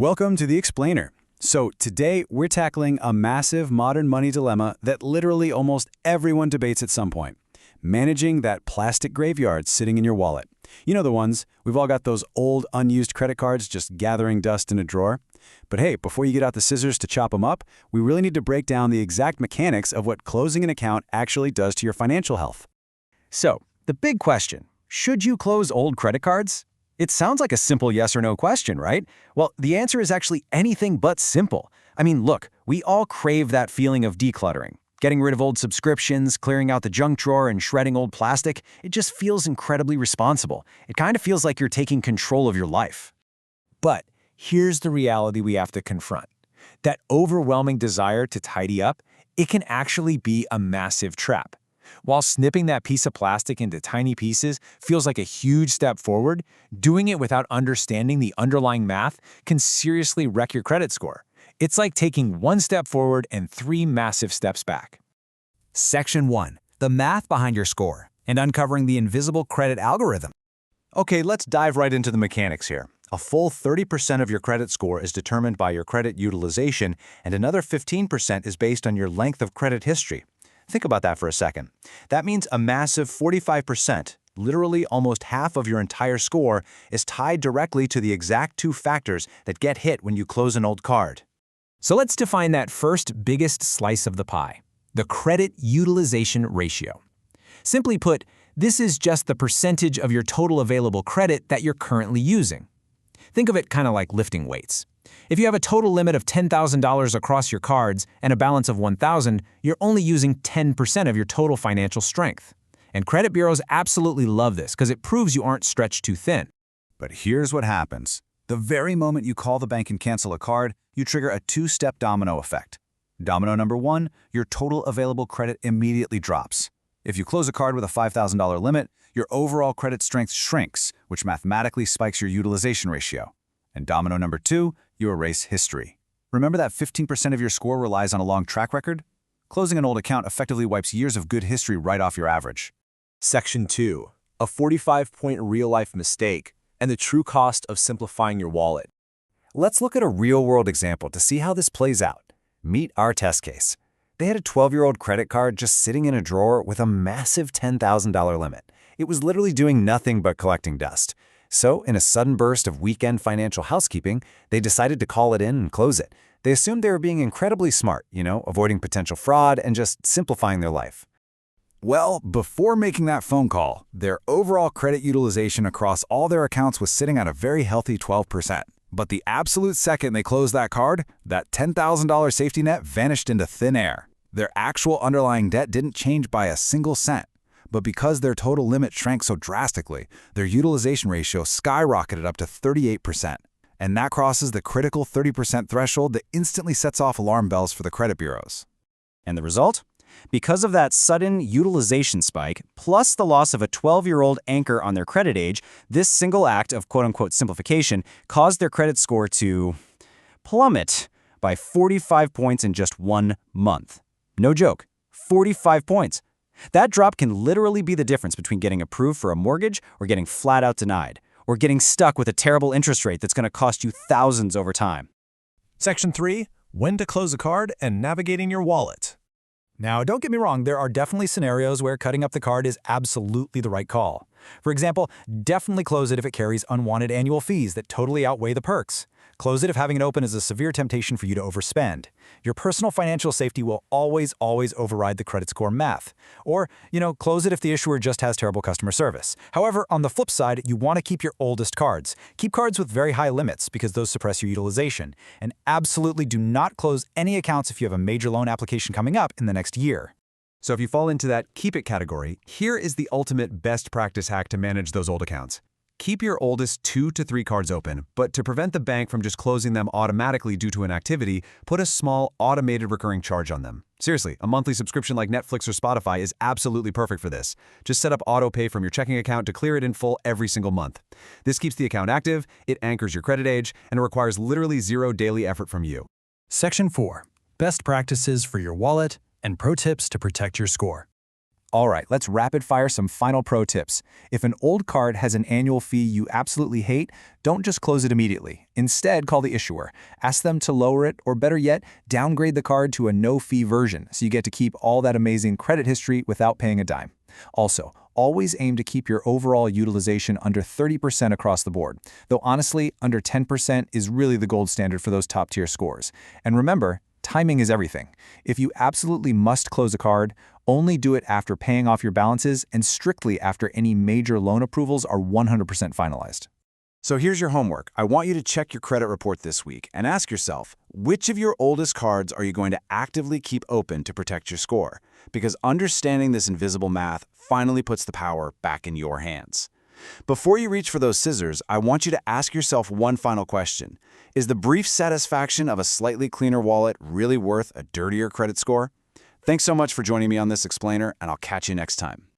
Welcome to The Explainer. So today we're tackling a massive modern money dilemma that literally almost everyone debates at some point. Managing that plastic graveyard sitting in your wallet. You know the ones, we've all got those old unused credit cards just gathering dust in a drawer. But hey, before you get out the scissors to chop them up, we really need to break down the exact mechanics of what closing an account actually does to your financial health. So, the big question, should you close old credit cards? It sounds like a simple yes or no question, right? Well, the answer is actually anything but simple. I mean, look, we all crave that feeling of decluttering. Getting rid of old subscriptions, clearing out the junk drawer, and shredding old plastic, it just feels incredibly responsible. It kind of feels like you're taking control of your life. But here's the reality we have to confront. That overwhelming desire to tidy up, it can actually be a massive trap. While snipping that piece of plastic into tiny pieces feels like a huge step forward, doing it without understanding the underlying math can seriously wreck your credit score. It's like taking one step forward and three massive steps back. Section 1. The math behind your score and uncovering the invisible credit algorithm. Okay, let's dive right into the mechanics here. A full 30% of your credit score is determined by your credit utilization, and another 15% is based on your length of credit history. Think about that for a second. That means a massive 45%, literally almost half of your entire score, is tied directly to the exact two factors that get hit when you close an old card. So let's define that first biggest slice of the pie, the credit utilization ratio. Simply put, this is just the percentage of your total available credit that you're currently using. Think of it kind of like lifting weights. If you have a total limit of $10,000 across your cards and a balance of $1,000, you're only using 10% of your total financial strength. And credit bureaus absolutely love this because it proves you aren't stretched too thin. But here's what happens. The very moment you call the bank and cancel a card, you trigger a two-step domino effect. Domino number 1, your total available credit immediately drops. If you close a card with a $5,000 limit, your overall credit strength shrinks, which mathematically spikes your utilization ratio. And domino number 2, you erase history. Remember that 15% of your score relies on a long track record? Closing an old account effectively wipes years of good history right off your average. Section 2. A 45-point real-life mistake and the true cost of simplifying your wallet. Let's look at a real-world example to see how this plays out. Meet our test case. They had a 12-year-old credit card just sitting in a drawer with a massive $10,000 limit. It was literally doing nothing but collecting dust. So, in a sudden burst of weekend financial housekeeping, they decided to call it in and close it. They assumed they were being incredibly smart, avoiding potential fraud and just simplifying their life. Well, before making that phone call, their overall credit utilization across all their accounts was sitting at a very healthy 12%. But the absolute second they closed that card, that $10,000 safety net vanished into thin air. Their actual underlying debt didn't change by a single cent. But because their total limit shrank so drastically, their utilization ratio skyrocketed up to 38%. And that crosses the critical 30% threshold that instantly sets off alarm bells for the credit bureaus. And the result? Because of that sudden utilization spike, plus the loss of a 12-year-old anchor on their credit age, this single act of quote-unquote simplification caused their credit score to plummet by 45 points in just 1 month. No joke, 45 points. That drop can literally be the difference between getting approved for a mortgage or getting flat out denied, or getting stuck with a terrible interest rate that's going to cost you thousands over time. Section 3. When to close a card and navigating your wallet. Now, don't get me wrong, there are definitely scenarios where cutting up the card is absolutely the right call. For example, definitely close it if it carries unwanted annual fees that totally outweigh the perks. Close it if having it open is a severe temptation for you to overspend. Your personal financial safety will always override the credit score math. Or, close it if the issuer just has terrible customer service. However, on the flip side, you want to keep your oldest cards. Keep cards with very high limits because those suppress your utilization. And absolutely do not close any accounts if you have a major loan application coming up in the next year. So if you fall into that keep it category, here is the ultimate best practice hack to manage those old accounts. Keep your oldest 2 to 3 cards open, but to prevent the bank from just closing them automatically due to inactivity, put a small automated recurring charge on them. Seriously, a monthly subscription like Netflix or Spotify is absolutely perfect for this. Just set up auto pay from your checking account to clear it in full every single month. This keeps the account active, it anchors your credit age, and it requires literally zero daily effort from you. Section 4. Best practices for your wallet and pro tips to protect your score. All right, let's rapid fire some final pro tips. If an old card has an annual fee you absolutely hate, don't just close it immediately. Instead, call the issuer. Ask them to lower it, or better yet, downgrade the card to a no-fee version so you get to keep all that amazing credit history without paying a dime. Also, always aim to keep your overall utilization under 30% across the board, though honestly, under 10% is really the gold standard for those top-tier scores. And remember, timing is everything. If you absolutely must close a card, only do it after paying off your balances and strictly after any major loan approvals are 100% finalized. So here's your homework. I want you to check your credit report this week and ask yourself, which of your oldest cards are you going to actively keep open to protect your score? Because understanding this invisible math finally puts the power back in your hands. Before you reach for those scissors, I want you to ask yourself one final question. Is the brief satisfaction of a slightly cleaner wallet really worth a dirtier credit score? Thanks so much for joining me on this explainer, and I'll catch you next time.